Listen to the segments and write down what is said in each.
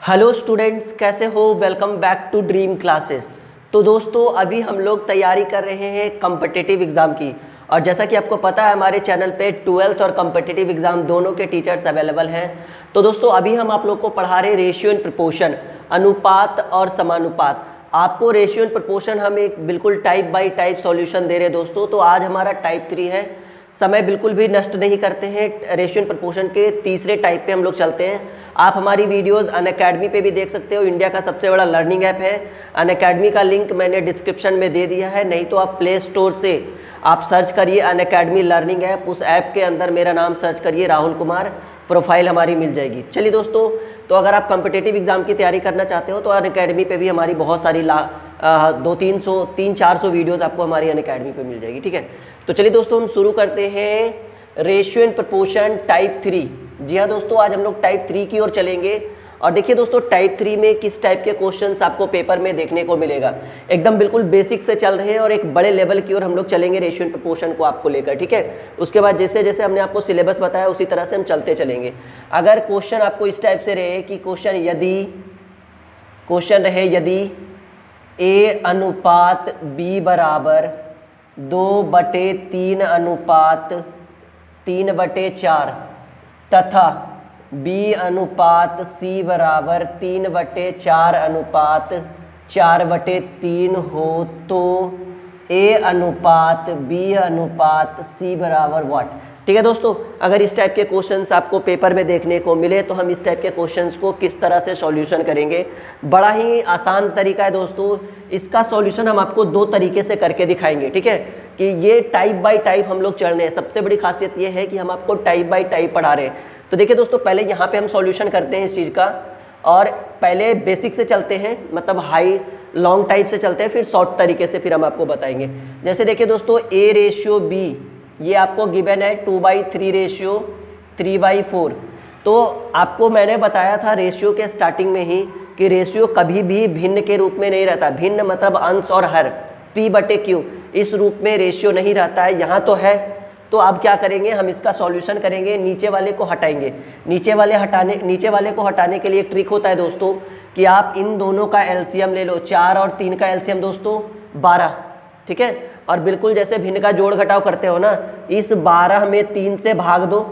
Hello students, कैसे हो। Welcome back to dream classes. तो दोस्तों अभी हम लोग तैयारी कर रहे हैं कॉम्पिटिटिव एग्ज़ाम की, और जैसा कि आपको पता है हमारे चैनल पे 12th और कॉम्पिटिटिव एग्ज़ाम दोनों के टीचर्स अवेलेबल हैं। तो दोस्तों अभी हम आप लोग को पढ़ा रहे रेशियो एंड प्रपोर्शन, अनुपात और समानुपात। आपको रेशियो एंड प्रपोर्शन हम एक बिल्कुल टाइप बाय टाइप सॉल्यूशन दे रहे हैं दोस्तों। तो आज हमारा टाइप 3 है। समय बिल्कुल भी नष्ट नहीं करते हैं। रेशियो एंड प्रपोर्शन के तीसरे टाइप पे हम लोग चलते हैं। आप हमारी वीडियोस अनअकैडमी पे भी देख सकते हो। इंडिया का सबसे बड़ा लर्निंग ऐप है। अनअकैडमी का लिंक मैंने डिस्क्रिप्शन में दे दिया है, नहीं तो आप प्ले स्टोर से आप सर्च करिए अनअकैडमी लर्निंग ऐप। उस ऐप के अंदर मेरा नाम सर्च करिए राहुल कुमार, प्रोफाइल हमारी मिल जाएगी। चलिए दोस्तों, तो अगर आप कॉम्पिटिटिव एग्जाम की तैयारी करना चाहते हो तो अनअकैडमी पे भी हमारी बहुत सारी 200-300 वीडियोस आपको हमारी अनअकैडमी पे मिल जाएगी। ठीक है, तो चलिए दोस्तों हम शुरू करते हैं रेशियो एंड प्रपोर्शन टाइप 3। जी हाँ दोस्तों, आज हम लोग टाइप 3 की ओर चलेंगे। और देखिए दोस्तों, टाइप 3 में किस टाइप के क्वेश्चंस आपको पेपर में देखने को मिलेगा। एकदम बिल्कुल बेसिक से चल रहे हैं और एक बड़े लेवल की ओर हम लोग चलेंगे रेशियो एंड प्रपोर्शन को आपको लेकर। ठीक है, उसके बाद जैसे जैसे हमने आपको सिलेबस बताया उसी तरह से हम चलते चलेंगे। अगर क्वेश्चन आपको इस टाइप से रहे कि क्वेश्चन रहे यदि A अनुपात B बराबर 2/3 अनुपात 3/4 तथा B अनुपात C बराबर 3/4 अनुपात 4/3 हो तो A अनुपात B अनुपात C बराबर व्हाट। ठीक है दोस्तों, अगर इस टाइप के क्वेश्चंस आपको पेपर में देखने को मिले तो हम इस टाइप के क्वेश्चंस को किस तरह से सॉल्यूशन करेंगे। बड़ा ही आसान तरीका है दोस्तों। इसका सॉल्यूशन हम आपको दो तरीके से करके दिखाएंगे। ठीक है, कि ये टाइप बाय टाइप हम लोग चढ़ रहे हैं। सबसे बड़ी खासियत ये है कि हम आपको टाइप बाय टाइप पढ़ा रहे हैं। तो देखिए दोस्तों, पहले यहाँ पे हम सॉल्यूशन करते हैं इस चीज़ का, और पहले बेसिक से चलते हैं, मतलब हाई लॉन्ग टाइप से चलते हैं, फिर शॉर्ट तरीके से फिर हम आपको बताएंगे। जैसे देखिए दोस्तों, A/B ये आपको गिवन है 2/3 रेशियो 3/4। तो आपको मैंने बताया था रेशियो के स्टार्टिंग में ही कि रेशियो कभी भी भिन्न के रूप में नहीं रहता। भिन्न मतलब अंश और हर, P/Q इस रूप में रेशियो नहीं रहता है। यहाँ तो है। तो अब क्या करेंगे, हम इसका सॉल्यूशन करेंगे, नीचे वाले को हटाएंगे। नीचे वाले को हटाने के लिए एक ट्रिक होता है दोस्तों कि आप इन दोनों का एलसीएम ले लो। 4 और 3 का एलसीएम दोस्तों 12। ठीक है, और बिल्कुल जैसे भिन्न का जोड़ घटाव करते हो ना, इस 12 में 3 से भाग दो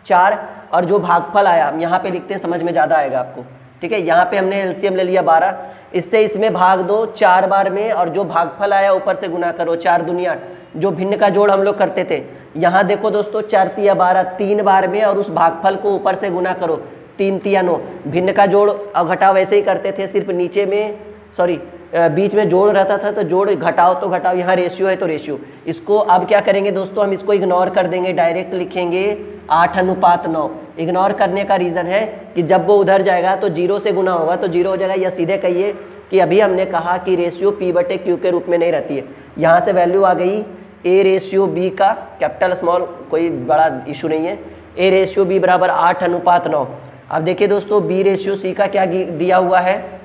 4, और जो भागफल आया यहाँ पे लिखते हैं, समझ में ज़्यादा आएगा आपको। ठीक है, यहाँ पे हमने एलसीएम ले लिया 12, इससे इसमें भाग दो 4 बार में, और जो भागफल आया ऊपर से गुना करो। 4 दूनी 8, जो भिन्न का जोड़ हम लोग करते थे। यहाँ देखो दोस्तों, 4 तिया 12 3 बार में, और उस भागफल को ऊपर से गुना करो। 3 तिया 9। भिन्न का जोड़ घटाव वैसे ही करते थे, सिर्फ नीचे में बीच में जोड़ रहता था, तो जोड़ घटाओ तो घटाओ। यहाँ रेशियो है तो रेशियो। इसको अब क्या करेंगे दोस्तों, हम इसको इग्नोर कर देंगे, डायरेक्ट लिखेंगे 8/9। इग्नोर करने का रीज़न है कि जब वो उधर जाएगा तो 0 से गुना होगा तो 0 हो जाएगा, या सीधे कहिए कि अभी हमने कहा कि रेशियो P/Q के रूप में नहीं रहती है। यहाँ से वैल्यू आ गई A/B का, कैपिटल स्मॉल कोई बड़ा इशू नहीं है। A/B बराबर 8/9। अब देखिए दोस्तों, B/C का क्या दिया हुआ है,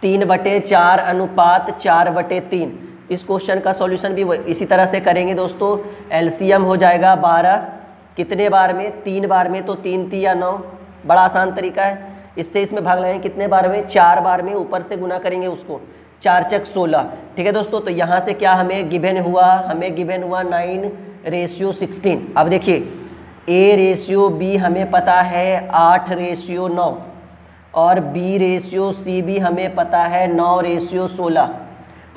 3/4 अनुपात 4/3। इस क्वेश्चन का सॉल्यूशन भी इसी तरह से करेंगे दोस्तों। एलसीएम हो जाएगा 12, कितने बार में, 3 बार में, तो 3 तिया 9। बड़ा आसान तरीका है। इससे इसमें भाग लगाएंगे कितने बार में, 4 बार में, ऊपर से गुना करेंगे उसको। 4 चक 16। ठीक है दोस्तों, तो यहाँ से क्या हमें गिवन हुआ, 9/16। अब देखिए A/B हमें पता है 8/9, और B/C भी हमें पता है 9/16।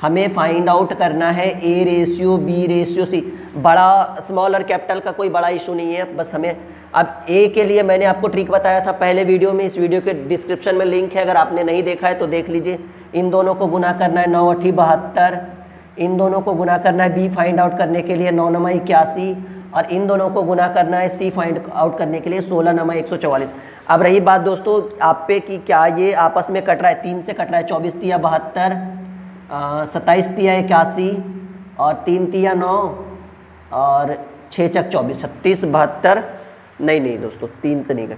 हमें फाइंड आउट करना है A/B/C। बड़ा स्मॉल और कैपिटल का कोई बड़ा इशू नहीं है, बस हमें अब A के लिए मैंने आपको ट्रिक बताया था पहले वीडियो में। इस वीडियो के डिस्क्रिप्शन में लिंक है, अगर आपने नहीं देखा है तो देख लीजिए। इन दोनों को गुना करना है 9×8 = 72। इन दोनों को गुना करना है B फाइंड आउट करने के लिए 9×9 = 81, और इन दोनों को गुना करना है C फाइंड आउट करने के लिए 16×9 = 144। अब रही बात दोस्तों आप पे कि क्या ये आपस में कट रहा है, 3 से कट रहा है। 24 तिया 72, 27 तिया 81, और 3 तिया 9, और 6 चक 24, 36 72। नहीं दोस्तों, 3 से नहीं कट।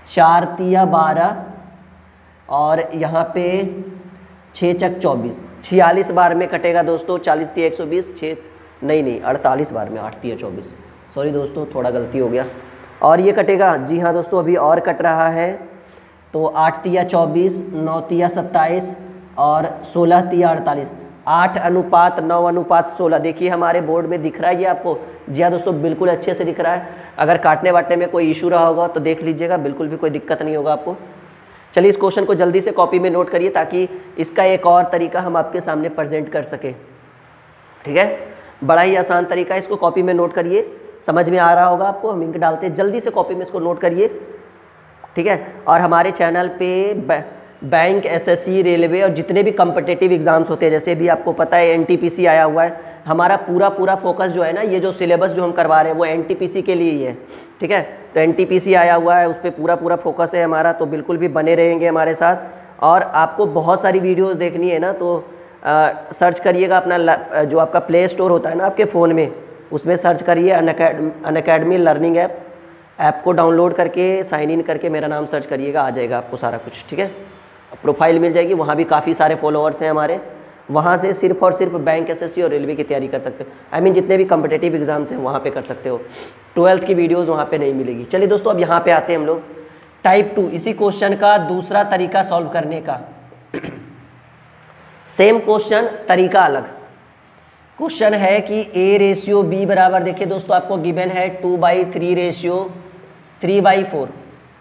4 तिया 12, और यहाँ पे 6 चक 24, 46 बार में कटेगा दोस्तों। 40 तिया 120, 6 नहीं 48 बार में, 8 तिया 24। सॉरी दोस्तों, थोड़ा गलती हो गया। और ये कटेगा, जी हाँ दोस्तों, अभी और कट रहा है तो 8 तिया 24, 9 तिया 27 और 16 तिया 48, 8:9:16। देखिए हमारे बोर्ड में दिख रहा है ये आपको? जी हाँ दोस्तों, बिल्कुल अच्छे से दिख रहा है। अगर काटने वाटने में कोई इशू रहा होगा तो देख लीजिएगा, बिल्कुल भी कोई दिक्कत नहीं होगा आपको। चलिए इस क्वेश्चन को जल्दी से कॉपी में नोट करिए ताकि इसका एक और तरीका हम आपके सामने प्रेजेंट कर सके। ठीक है, बड़ा ही आसान तरीका है, इसको कॉपी में नोट करिए। समझ में आ रहा होगा आपको, हम इंक डालते हैं, जल्दी से कॉपी में इसको नोट करिए। ठीक है, और हमारे चैनल पे बैंक, एसएससी, रेलवे और जितने भी कम्पिटिटिव एग्जाम्स होते हैं, जैसे भी आपको पता है एनटीपीसी आया हुआ है, हमारा पूरा फोकस जो है ना, ये जो सिलेबस जो हम करवा रहे हैं वो एनटीपीसी के लिए ही है। ठीक है, तो एनटीपीसी आया हुआ है, उस पर पूरा फोकस है हमारा, तो बिल्कुल भी बने रहेंगे हमारे साथ। और आपको बहुत सारी वीडियोस देखनी है ना, तो सर्च करिएगा अपना जो आपका प्ले स्टोर होता है ना आपके फ़ोन में, उसमें सर्च करिए अनअकैडमी लर्निंग ऐप को डाउनलोड करके साइन इन करके मेरा नाम सर्च करिएगा, आ जाएगा आपको सारा कुछ। ठीक है, प्रोफाइल मिल जाएगी, वहाँ भी काफ़ी सारे फॉलोअर्स हैं हमारे, वहाँ से सिर्फ और सिर्फ बैंक, एसएससी और रेलवे की तैयारी कर सकते हो। जितने भी कम्पिटिटिव एग्जाम्स हैं वहाँ पे कर सकते हो। 12th की वीडियोस वहाँ पे नहीं मिलेगी। चलिए दोस्तों, अब यहाँ पे आते हैं हम लोग टाइप 2, इसी क्वेश्चन का दूसरा तरीका सॉल्व करने का। सेम क्वेश्चन, तरीका अलग। क्वेश्चन है कि A/B बराबर, देखिए दोस्तों आपको गिवन है 2/3/3/4,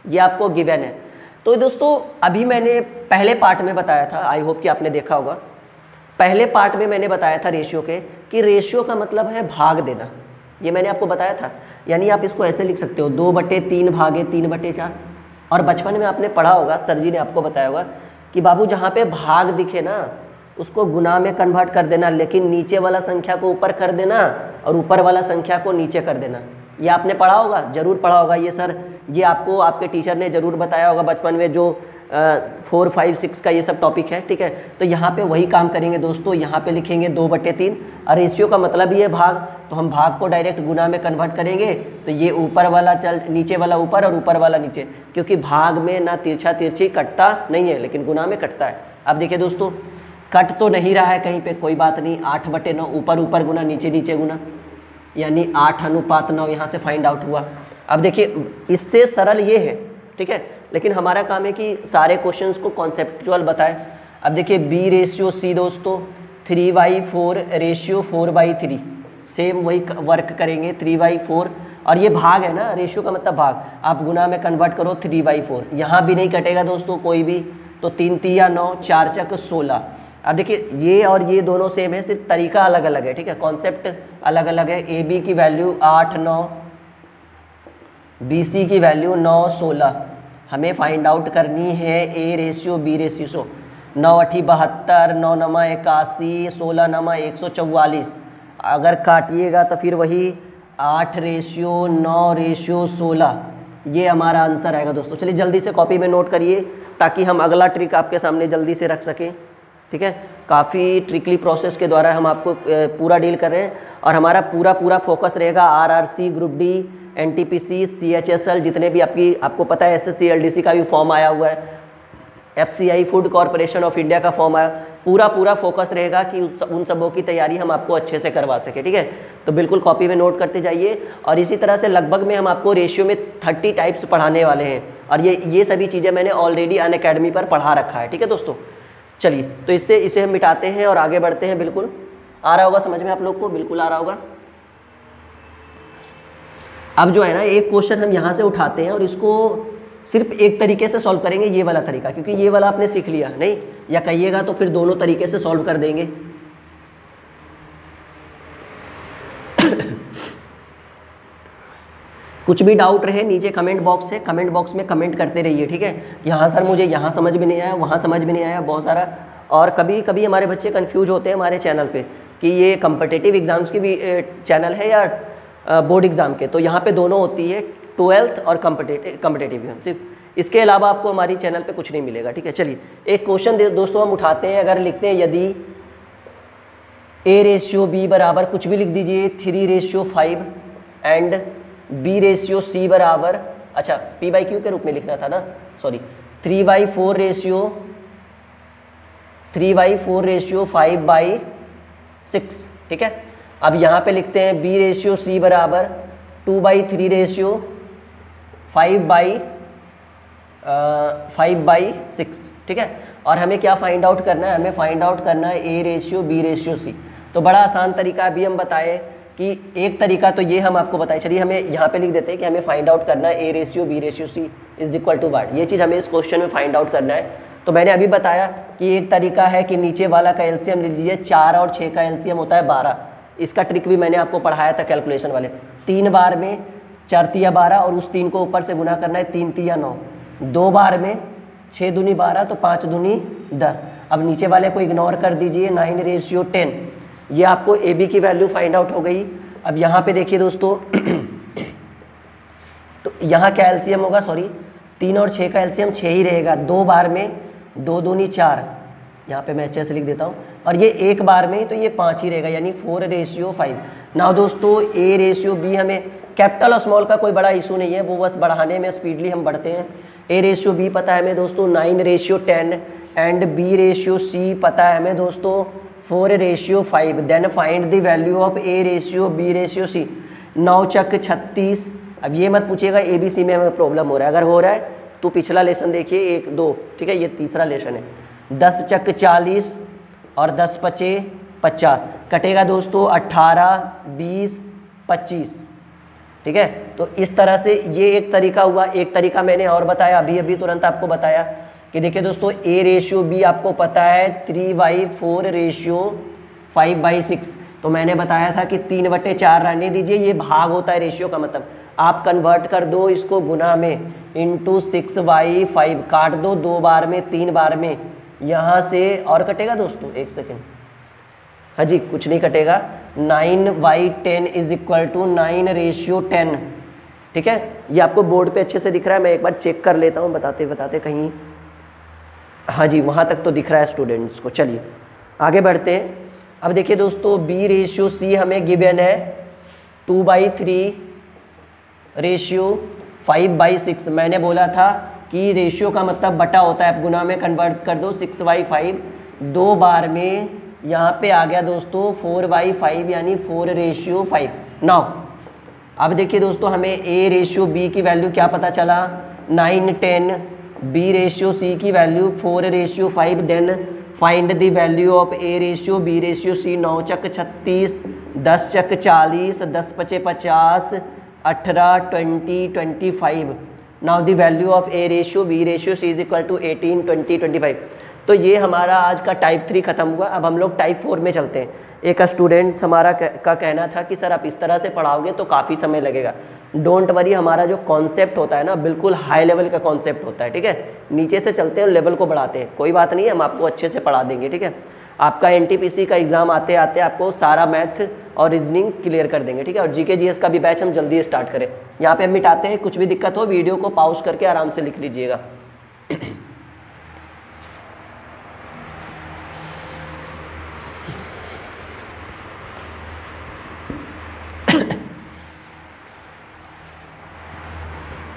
ये आपको गिवन है। तो दोस्तों अभी मैंने पहले पार्ट में बताया था, आई होप कि आपने देखा होगा, पहले पार्ट में मैंने बताया था रेशियो के, कि रेशियो का मतलब है भाग देना, ये मैंने आपको बताया था। यानी आप इसको ऐसे लिख सकते हो 2/3 भागे 3/4। और बचपन में आपने पढ़ा होगा, सर जी ने आपको बताया होगा कि बाबू जहाँ पे भाग दिखे ना उसको गुना में कन्वर्ट कर देना, लेकिन नीचे वाला संख्या को ऊपर कर देना और ऊपर वाला संख्या को नीचे कर देना। ये आपने पढ़ा होगा, जरूर पढ़ा होगा ये सर, ये आपको आपके टीचर ने ज़रूर बताया होगा बचपन में, जो 4, 5, 6 का ये सब टॉपिक है। ठीक है, तो यहाँ पे वही काम करेंगे दोस्तों, यहाँ पे लिखेंगे 2/3 और रेशियो का मतलब ये भाग, तो हम भाग को डायरेक्ट गुना में कन्वर्ट करेंगे, तो ये ऊपर वाला नीचे वाला ऊपर और ऊपर वाला नीचे, क्योंकि भाग में ना तिरछा तिरछी कटता नहीं है, लेकिन गुना में कटता है। अब देखिए दोस्तों, कट तो नहीं रहा है कहीं पे, कोई बात नहीं, 8/9 ऊपर ऊपर गुना नीचे नीचे गुना, यानी 8:9 यहाँ से फाइंड आउट हुआ। अब देखिए इससे सरल ये है, ठीक है, लेकिन हमारा काम है कि सारे क्वेश्चंस को कॉन्सेप्चुअल बताएं। अब देखिए B/C दोस्तों 3/4/4/3, सेम वही वर्क करेंगे 3/4, और ये भाग है ना, रेशियो का मतलब भाग, आप गुना में कन्वर्ट करो 3/4, यहाँ भी नहीं कटेगा दोस्तों कोई भी, तो 3 तिया 9, 4 चक 16। अब देखिए ये और ये दोनों सेम है, सिर्फ तरीका अलग अलग है। ठीक है, कॉन्सेप्ट अलग अलग है। AB की वैल्यू 8, 9, BC की वैल्यू 9, 16, हमें फाइंड आउट करनी है A/B/100। 9×8 72, 9×9 81, 16×9 144। अगर काटिएगा तो फिर वही 8/9/16, ये हमारा आंसर आएगा दोस्तों। चलिए जल्दी से कॉपी में नोट करिए ताकि हम अगला ट्रिक आपके सामने जल्दी से रख सकें। ठीक है, काफ़ी ट्रिकली प्रोसेस के द्वारा हम आपको पूरा डील कर रहे हैं, और हमारा पूरा फोकस रहेगा RRC, group D, NTPC, CHSL, जितने भी आपको पता है SSC LDC का भी फॉर्म आया हुआ है, FCI food corporation of India का फॉर्म आया, पूरा फोकस रहेगा कि उन सबों की तैयारी हम आपको अच्छे से करवा सके। ठीक है, तो बिल्कुल कॉपी में नोट करते जाइए। और इसी तरह से लगभग में हम आपको रेशियो में 30 टाइप्स पढ़ाने वाले हैं, और ये सभी चीज़ें मैंने ऑलरेडी अनअकैडमी पर पढ़ा रखा है। ठीक है दोस्तों, चलिए तो इसे हम मिटाते हैं और आगे बढ़ते हैं। बिल्कुल आ रहा होगा समझ में आप लोग को, बिल्कुल आ रहा होगा। अब जो है ना, एक क्वेश्चन हम यहाँ से उठाते हैं और इसको सिर्फ एक तरीके से सॉल्व करेंगे, ये वाला तरीका, क्योंकि ये वाला आपने सीख लिया नहीं, या कहिएगा तो फिर दोनों तरीके से सॉल्व कर देंगे। कुछ भी डाउट रहे नीचे कमेंट बॉक्स है, कमेंट बॉक्स में कमेंट करते रहिए। ठीक है, यहाँ सर मुझे यहाँ समझ में नहीं आया, वहाँ समझ में नहीं आया, बहुत सारा। और कभी कभी हमारे बच्चे कंफ्यूज होते हैं हमारे चैनल पे कि ये कम्पिटिटिव एग्जाम्स की भी चैनल है या बोर्ड एग्ज़ाम के, तो यहाँ पे दोनों होती है, 12th और कम्पिटिटिव एग्जाम। सिर्फ इसके अलावा आपको हमारी चैनल पे कुछ नहीं मिलेगा। ठीक है, चलिए एक क्वेश्चन दोस्तों हम उठाते हैं। अगर लिखते हैं यदि A/B बराबर कुछ भी लिख दीजिए 3/5 एंड B/C बराबर, अच्छा P/Q के रूप में लिखना था ना, सॉरी, 3/4/5/6। ठीक है, अब यहाँ पे लिखते हैं B/C बराबर 2/3/5/6। 5/6, ठीक है। और हमें क्या फाइंड आउट करना है, हमें फाइंड आउट करना है A ratio B ratio C। तो बड़ा आसान तरीका अभी हम बताए कि एक तरीका तो ये हम आपको बताए, चलिए हमें यहाँ पे लिख देते हैं कि हमें फाइंड आउट करना है A ratio B ratio C is equal to what. ये चीज़ हमें इस क्वेश्चन में फाइंड आउट करना है। तो मैंने अभी बताया कि एक तरीका है कि नीचे वाला का एलसीएम लिख लीजिए, 4 और 6 का एलसीएम होता है 12। इसका ट्रिक भी मैंने आपको पढ़ाया था कैलकुलेशन वाले। 3 बार में 4 तिया 12 और उस 3 को ऊपर से गुना करना है, 3 तिया 9। 2 बार में 6 दूनी 12 तो 5 दूनी 10। अब नीचे वाले को इग्नोर कर दीजिए, 9 रेशियो 10। ये आपको ए बी की वैल्यू फाइंड आउट हो गई। अब यहाँ पे देखिए दोस्तों तो यहाँ क्या एलसीएम होगा, सॉरी 3 और 6 का एलसीएम 6 ही रहेगा। 2 बार में 2 दूनी 4, यहाँ पे मैं अच्छे से लिख देता हूँ, और ये 1 बार में तो ये 5 ही रहेगा, यानी 4 रेशियो 5। नाउ दोस्तों A रेशियो B, हमें कैपिटल और स्मॉल का कोई बड़ा इशू नहीं है, वो बस बढ़ाने में स्पीडली हम बढ़ते हैं। A रेशियो B पता है हमें दोस्तों 9 ratio 10 and B ratio C पता है हमें दोस्तों 4 ratio 5। Then find the value of A ratio B ratio C। 9 चक 36। अब ये मत पूछिएगा ABC में हमें प्रॉब्लम हो रहा है, अगर हो रहा है तो पिछला लेसन देखिए 1 2, ठीक है, ये तीसरा लेसन है। 10 चक 40 और 10 पचे 50, कटेगा दोस्तों 18 20 25, ठीक है। तो इस तरह से ये एक तरीका हुआ। एक तरीका मैंने और बताया अभी तुरंत आपको बताया कि देखिए दोस्तों A रेशियो B आपको पता है 3/4 रेशियो 5/6। तो मैंने बताया था कि 3/4 रहने दीजिए, ये भाग होता है रेशियो का, मतलब आप कन्वर्ट कर दो इसको गुना में, इंटू 6/5 काट दो 2 बार में 3 बार में, यहाँ से और कटेगा दोस्तों, एक सेकेंड, हाँ जी कुछ नहीं कटेगा। 9/10 इज इक्वल टू 9 रेशियो 10, ठीक है। ये आपको बोर्ड पे अच्छे से दिख रहा है, मैं एक बार चेक कर लेता हूँ बताते बताते कहीं, हाँ जी वहाँ तक तो दिख रहा है स्टूडेंट्स को। चलिए आगे बढ़ते हैं। अब देखिए दोस्तों B रेशियो C हमें गिवन है 2/3 रेशियो 5/6। मैंने बोला था कि रेशियो का मतलब बटा होता है, आप गुना में कन्वर्ट कर दो 6/5। 2 बार में यहाँ पे आ गया दोस्तों 4/5 यानी 4 रेशियो 5। नाउ अब देखिए दोस्तों हमें A रेशियो B की वैल्यू क्या पता चला, 9 10। B रेशियो C की value 4 ratio 5। Then find the value of A ratio B ratio C। 9 चक 36, 10 चक 40, 10 पचे 50, 18 20 25। Now the value of A ratio B ratio C is equal to 18 20 25। तो ये हमारा आज का टाइप 3 खत्म हुआ। अब हम लोग टाइप 4 में चलते हैं। एक स्टूडेंट्स हमारा का कहना था कि सर आप इस तरह से पढ़ाओगे तो काफ़ी समय लगेगा। डोंट वरी, हमारा जो कॉन्सेप्ट होता है ना बिल्कुल हाई लेवल का कॉन्सेप्ट होता है, ठीक है। नीचे से चलते हैं और लेवल को बढ़ाते हैं, कोई बात नहीं है, हम आपको अच्छे से पढ़ा देंगे, ठीक है। आपका NTPC का एग्ज़ाम आते आते आपको सारा मैथ और रीजनिंग क्लियर कर देंगे, ठीक है। और GK GS का भी बैच हम जल्दी स्टार्ट करें। यहाँ पे हम मिटाते हैं, कुछ भी दिक्कत हो वीडियो को पॉज करके आराम से लिख लीजिएगा।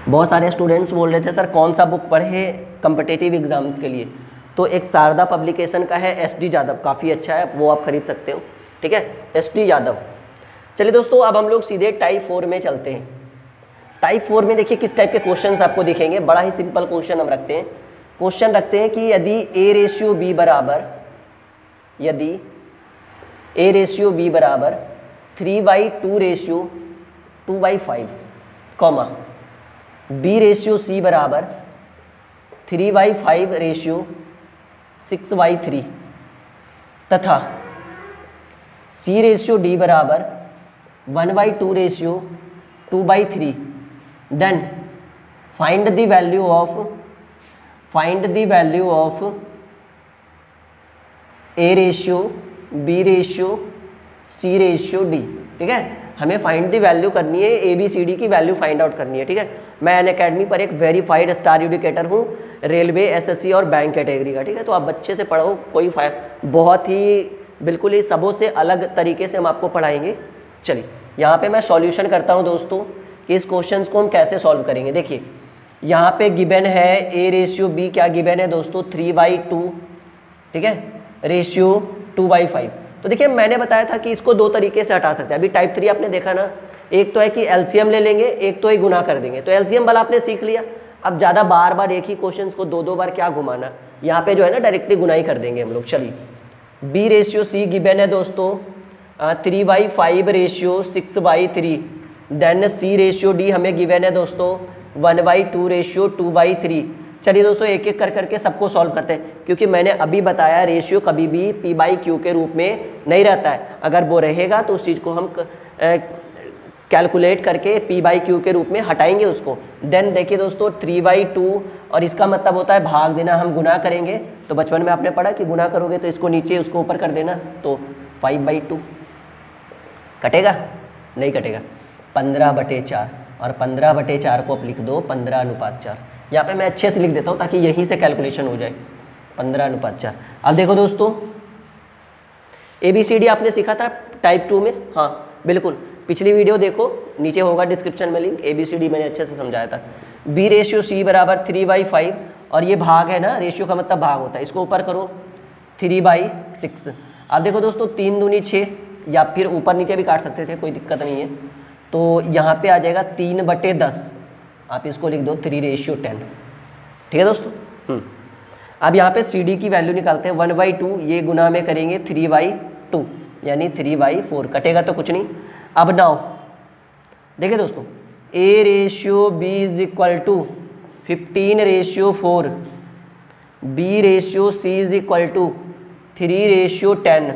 बहुत सारे स्टूडेंट्स बोल रहे थे सर कौन सा बुक पढ़े कम्पिटिटिव एग्जाम्स के लिए, तो एक शारदा पब्लिकेशन का है SD यादव, काफ़ी अच्छा है, वो आप खरीद सकते हो, ठीक है, SD यादव। चलिए दोस्तों अब हम लोग सीधे टाइप 4 में चलते हैं। टाइप 4 में देखिए किस टाइप के क्वेश्चंस आपको दिखेंगे। बड़ा ही सिंपल क्वेश्चन हम रखते हैं। क्वेश्चन रखते हैं कि यदि A रेशियो B बराबर, यदि A रेशियो B बराबर 3/2 ratio 2/5, comma B ratio C बराबर 3/5 रेशियो 6/3 तथा C रेशियो D बराबर 1/2 ratio 2/3, then find the value of A ratio B ratio C ratio D, ठीक है। हमें फाइंड द वैल्यू करनी है, ABCD की वैल्यू फाइंड आउट करनी है, ठीक है। मैं अनअकैडमी पर एक वेरीफाइड स्टार एजुकेटर हूँ, रेलवे SSC और बैंक कैटेगरी का, ठीक है। तो आप अच्छे से पढ़ो, कोई बहुत ही बिल्कुल ही सबों से अलग तरीके से हम आपको पढ़ाएंगे। चलिए यहाँ पे मैं सॉल्यूशन करता हूँ दोस्तों कि इस क्वेश्चन को हम कैसे सॉल्व करेंगे। देखिए यहाँ पे गिवन है A रेशियो B, क्या गिवन है दोस्तों 3/2, ठीक है, रेशियो 2/5। तो देखिए मैंने बताया था कि इसको 2 तरीके से हटा सकते हैं। अभी टाइप 3 आपने देखा ना, एक तो है कि LCM ले लेंगे, एक तो ही गुना कर देंगे। तो LCM वाला आपने सीख लिया। अब ज़्यादा बार बार एक ही क्वेश्चन को दो दो बार क्या घुमाना, यहाँ पे जो है ना डायरेक्टली गुनाई कर देंगे हम लोग। चलिए B रेशियो C गिवन है दोस्तों 3/5 ratio 6/3, then C ratio D हमें गिवन है दोस्तों 1/2 रेशियो 2/3। चलिए दोस्तों एक एक कर करके सबको सॉल्व करते हैं, क्योंकि मैंने अभी बताया रेशियो कभी भी P/Q के रूप में नहीं रहता है। अगर वो रहेगा तो उस चीज़ को हम कैलकुलेट करके P/Q के रूप में हटाएंगे उसको। देन देखिए दोस्तों 3/2, और इसका मतलब होता है भाग देना, हम गुना करेंगे। तो बचपन में आपने पढ़ा कि गुना करोगे तो इसको नीचे उसको ऊपर कर देना, तो 5/2 कटेगा, नहीं कटेगा, 15/4, और 15/4 को आप लिख दो 15:4। यहाँ पे मैं अच्छे से लिख देता हूँ ताकि यहीं से कैलकुलेशन हो जाए, 15:4। अब देखो दोस्तों ABCD आपने सीखा था टाइप 2 में, हाँ बिल्कुल, पिछली वीडियो देखो, नीचे होगा डिस्क्रिप्शन में लिंक, ABCD मैंने अच्छे से समझाया था। B रेशियो C बराबर 3/5, और ये भाग है ना, रेशियो का मतलब भाग होता है, इसको ऊपर करो 3/6। अब देखो दोस्तों 3 दूनी 6, या फिर ऊपर नीचे भी काट सकते थे, कोई दिक्कत नहीं है। तो यहाँ पे आ जाएगा 3/10, आप इसको लिख दो 3:10, ठीक है दोस्तों। अब यहाँ पे CD की वैल्यू निकालते हैं, 1/2, ये गुना में करेंगे 3/2 यानी 3/4, कटेगा तो कुछ नहीं। अब नाउ देखिए दोस्तों A ratio B is equal to 15/4, B ratio C is equal to 3/10,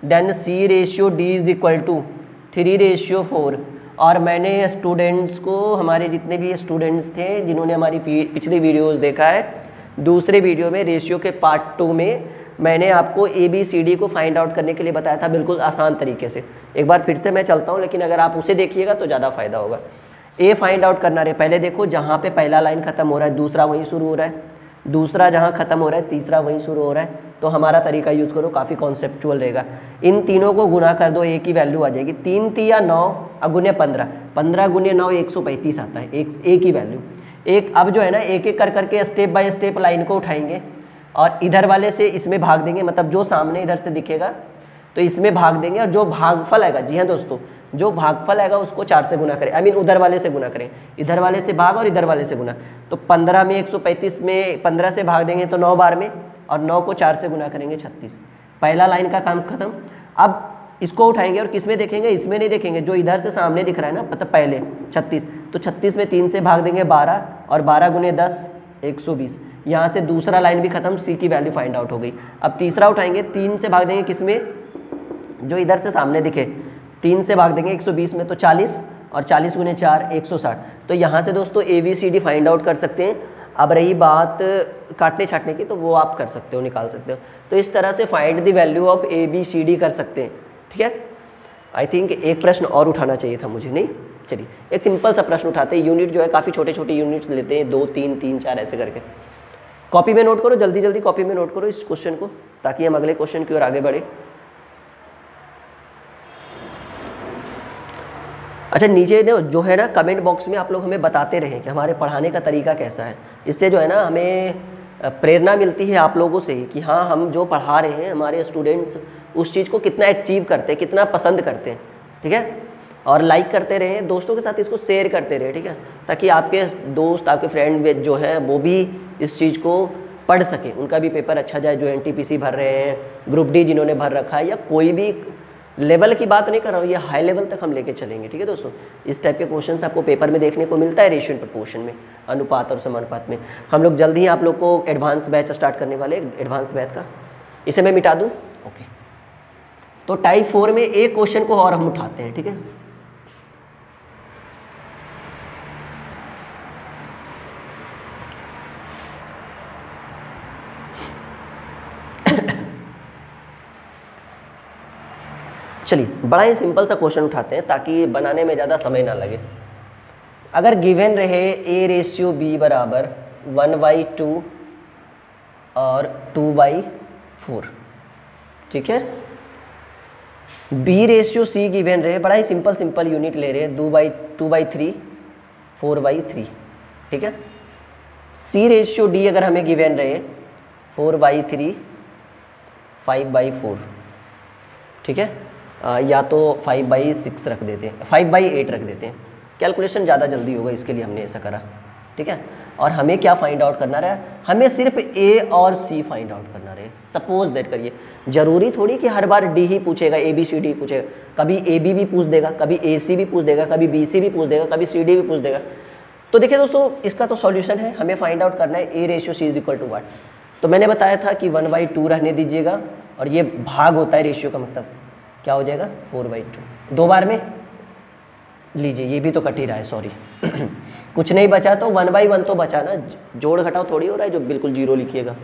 then C ratio D is equal to 3/4। और मैंने स्टूडेंट्स को, हमारे जितने भी स्टूडेंट्स थे जिन्होंने हमारी पिछली वीडियोस देखा है, दूसरे वीडियो में रेशियो के पार्ट 2 में मैंने आपको ABCD को फाइंड आउट करने के लिए बताया था, बिल्कुल आसान तरीके से। एक बार फिर से मैं चलता हूँ, लेकिन अगर आप उसे देखिएगा तो ज़्यादा फायदा होगा। A फाइंड आउट करना रहे, पहले देखो जहाँ पे पहला लाइन खत्म हो रहा है दूसरा वहीं शुरू हो रहा है, दूसरा जहाँ खत्म हो रहा है तीसरा वहीं शुरू हो रहा है। तो हमारा तरीका यूज़ करो, काफ़ी कॉन्सेप्चुअल रहेगा। इन तीनों को गुना कर दो, A की वैल्यू आ जाएगी 3 3 या 9 गुने 15, 15 गुने 9 135 आता है, A की वैल्यू। एक अब जो है ना एक एक कर करके स्टेप बाय स्टेप लाइन को उठाएंगे, और इधर वाले से इसमें भाग देंगे, मतलब जो सामने इधर से दिखेगा तो इसमें भाग देंगे, और जो भागफल आएगा, जी हाँ दोस्तों, जो भागफल आएगा उसको 4 से गुना करें, उधर वाले से गुना करें, इधर वाले से भाग और इधर वाले से गुना। तो 15 में 135 में 15 से भाग देंगे तो 9 बार में, और 9 को 4 से गुना करेंगे 36। पहला लाइन का काम खत्म। अब इसको उठाएंगे और किस में देखेंगे, इसमें नहीं देखेंगे, जो इधर से सामने दिख रहा है ना, मतलब पहले 36, तो 36 में 3 से भाग देंगे 12, और 12 गुने 10 120। यहाँ से दूसरा लाइन भी खत्म, C की वैल्यू फाइंड आउट हो गई। अब तीसरा उठाएंगे, 3 से भाग देंगे किस में, जो इधर से सामने दिखे, 3 से भाग देंगे 120 में, तो 40, और 40 गुने 4 160। तो यहाँ से दोस्तों ABCD फाइंड आउट कर सकते हैं। अब रही बात काटने छाटने की, तो वो आप कर सकते हो, निकाल सकते हो। तो इस तरह से find the value of ABCD कर सकते हैं, ठीक है। आई थिंक एक प्रश्न और उठाना चाहिए था मुझे, नहीं, चलिए एक सिंपल सा प्रश्न उठाते हैं। यूनिट जो है काफ़ी छोटे छोटे यूनिट्स लेते हैं, 2 3 3 4 ऐसे करके। कॉपी में नोट करो, जल्दी जल्दी कॉपी में नोट करो इस क्वेश्चन को, ताकि हम अगले क्वेश्चन की ओर आगे बढ़े। अच्छा, नीचे जो है ना कमेंट बॉक्स में आप लोग हमें बताते रहें कि हमारे पढ़ाने का तरीका कैसा है। इससे जो है ना हमें प्रेरणा मिलती है आप लोगों से ही कि हाँ, हम जो पढ़ा रहे हैं हमारे स्टूडेंट्स उस चीज़ को कितना अचीव करते हैं, कितना पसंद करते हैं, ठीक है। और लाइक करते रहें, दोस्तों के साथ इसको शेयर करते रहें, ठीक है, ताकि आपके दोस्त, आपके फ्रेंड जो हैं वो भी इस चीज़ को पढ़ सकें, उनका भी पेपर अच्छा जाए। जो NTPC भर रहे हैं, ग्रुप D जिन्होंने भर रखा है, या कोई भी लेवल की बात नहीं कर रहा हूँ, ये हाई लेवल तक हम लेके चलेंगे, ठीक है दोस्तों। इस टाइप के क्वेश्चंस आपको पेपर में देखने को मिलता है, रेशियो एंड प्रोपोर्शन में, अनुपात और समानुपात में। हम लोग जल्द ही आप लोग को एडवांस बैच स्टार्ट करने वाले, एडवांस बैच का, इसे मैं मिटा दूँ, ओके। तो टाइप 4 में एक क्वेश्चन को और हम उठाते हैं, ठीक है। चलिए बड़ा ही सिंपल सा क्वेश्चन उठाते हैं ताकि बनाने में ज़्यादा समय ना लगे। अगर गिवन रहे A रेशियो B बराबर 1/2 और 2/4, ठीक है। B रेशियो C गिवन रहे, बड़ा ही सिंपल यूनिट ले रहे हैं, 2/3 4/3, ठीक है। C रेशियो D अगर हमें गिवन रहे 4/3 5/4, ठीक है, या तो 5/6 रख देते हैं, 5/8 रख देते हैं, कैलकुलेशन ज़्यादा जल्दी होगा, इसके लिए हमने ऐसा करा, ठीक है। और हमें क्या फाइंड आउट करना रहा है, हमें सिर्फ ए और सी फाइंड आउट करना रहे। सपोज दैट करिए, जरूरी थोड़ी कि हर बार डी ही पूछेगा, ए बी सी डी पूछेगा, कभी ए बी भी पूछ देगा, कभी ए सी भी पूछ देगा, कभी बी सी भी पूछ देगा, कभी सी डी भी पूछ देगा। तो देखिए दोस्तों, इसका तो सॉल्यूशन है, हमें फाइंड आउट करना है A ratio C is equal to what. तो मैंने बताया था कि 1/2 रहने दीजिएगा, और ये भाग होता है रेशियो का, मतलब क्या हो जाएगा 4/2। 2 बार में लीजिए, ये भी तो कट ही रहा है, सॉरी कुछ नहीं बचा तो 1/1 तो बचा ना, जोड़ घटाओ थोड़ी हो रहा है जो बिल्कुल जीरो लिखिएगा।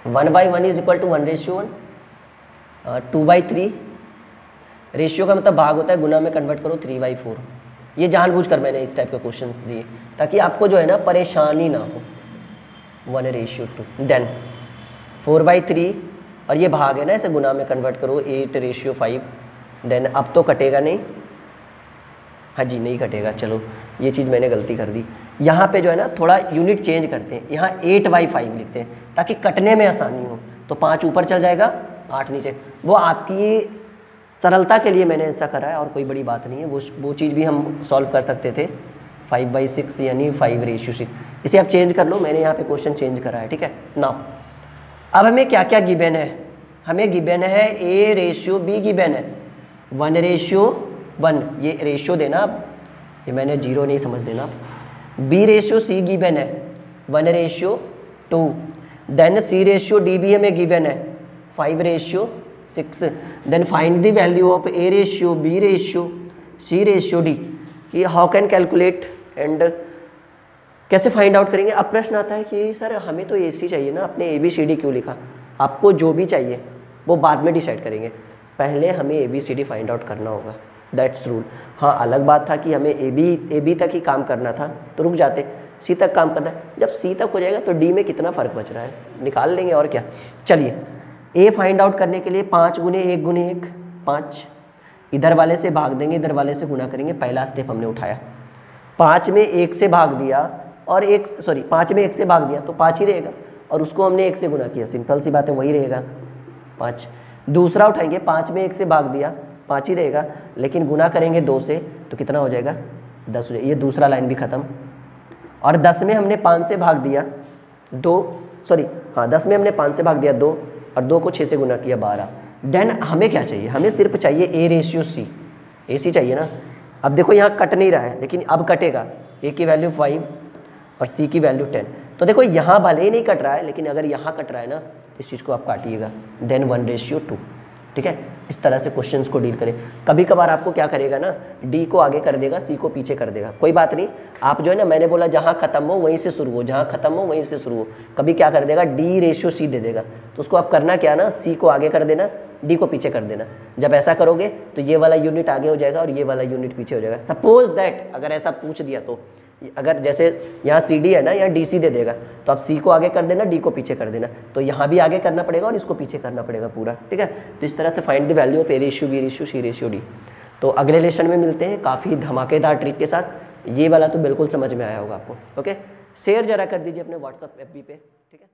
1/1 इज इक्वल टू 1/1, 2/3 रेशियो का मतलब भाग होता है, गुना में कन्वर्ट करो 3/4। ये जानबूझकर मैंने इस टाइप के क्वेश्चंस दिए ताकि आपको जो है ना परेशानी ना हो। 1/2 देन 4/3, और ये भाग है ना, इसे गुना में कन्वर्ट करो 8/5। देन अब तो कटेगा नहीं, हाँ जी नहीं कटेगा, चलो ये चीज़ मैंने गलती कर दी। यहाँ पे जो है ना थोड़ा यूनिट चेंज करते हैं, यहाँ 8/5 लिखते हैं ताकि कटने में आसानी हो। तो 5 ऊपर चल जाएगा, 8 नीचे। वो आपकी सरलता के लिए मैंने ऐसा करा है और कोई बड़ी बात नहीं है। वो चीज़ भी हम सॉल्व कर सकते थे, 5/6 यानी 5/6। इसे आप चेंज कर लो, मैंने यहाँ पे क्वेश्चन चेंज करा है, ठीक है ना। अब हमें क्या क्या गिवन है, हमें गिवन है ए रेशियो बी गिवन है 1/1, ये रेशियो देना आप, ये मैंने 0 नहीं समझ देना आप। बी रेशियो सी गिवन है 1/2, देन सी रेशियो डी भी हमें गिवन है 5/6। Then find the value of A ratio B ratio C ratio D, कि हाउ कैन कैलकुलेट एंड कैसे फाइंड आउट करेंगे। अब प्रश्न आता है कि सर हमें तो ए सी चाहिए ना, आपने ए बी सी डी क्यों लिखा। आपको जो भी चाहिए वो बाद में डिसाइड करेंगे, पहले हमें A B C D find out करना होगा, दैट्स रूल। हाँ अलग बात था कि हमें ए बी तक ही काम करना था तो रुक जाते, सी तक काम करना है। जब सी तक हो जाएगा तो डी में कितना फ़र्क बच रहा है निकाल लेंगे और क्या। चलिए ए फाइंड आउट करने के लिए 5 × 1 × 1 5, इधर वाले से भाग देंगे, इधर वाले से गुना करेंगे। पहला स्टेप हमने उठाया, 5 में 1 से भाग दिया और 5 में 1 से भाग दिया तो 5 ही रहेगा, और उसको हमने 1 से गुना किया, सिंपल सी बात है वही रहेगा 5। दूसरा उठाएंगे, 5 में 1 से भाग दिया 5 ही रहेगा, लेकिन गुना करेंगे 2 से तो कितना हो जाएगा 10 हो जाएगा। ये दूसरा लाइन भी ख़त्म। और 10 में हमने 5 से भाग दिया 10 में हमने 5 से भाग दिया 2, और 2 को 6 से गुना किया 12। देन हमें क्या चाहिए, हमें सिर्फ चाहिए ए रेशियो सी, ए सी चाहिए ना। अब देखो यहाँ कट नहीं रहा है, लेकिन अब कटेगा। ए की वैल्यू 5 और सी की वैल्यू 10। तो देखो यहाँ भले ही नहीं कट रहा है, लेकिन अगर यहाँ कट रहा है ना, इस चीज़ को आप काटिएगा। देन 1/2, ठीक है। इस तरह से क्वेश्चंस को डील करें। कभी कभार आपको क्या करेगा ना, डी को आगे कर देगा, सी को पीछे कर देगा, कोई बात नहीं। आप जो है ना, मैंने बोला जहाँ खत्म हो वहीं से शुरू हो, जहाँ खत्म हो वहीं से शुरू हो। कभी क्या कर देगा, डी रेशियो सी दे देगा, तो उसको आप करना क्या ना, सी को आगे कर देना, डी को पीछे कर देना। जब ऐसा करोगे तो ये वाला यूनिट आगे हो जाएगा और ये वाला यूनिट पीछे हो जाएगा। सपोज दैट अगर ऐसा पूछ दिया तो, अगर जैसे यहाँ सी डी है ना, यहाँ डी सी दे देगा, तो आप सी को आगे कर देना, डी को पीछे कर देना। तो यहाँ भी आगे करना पड़ेगा और इसको पीछे करना पड़ेगा पूरा, ठीक है। तो इस तरह से find the value of A ratio B ratio C ratio D. तो अगले लेसन में मिलते हैं काफ़ी धमाकेदार ट्रिक के साथ। ये वाला तो बिल्कुल समझ में आया होगा आपको, ओके। शेयर जरा कर दीजिए अपने व्हाट्सअप FB पे, ठीक है।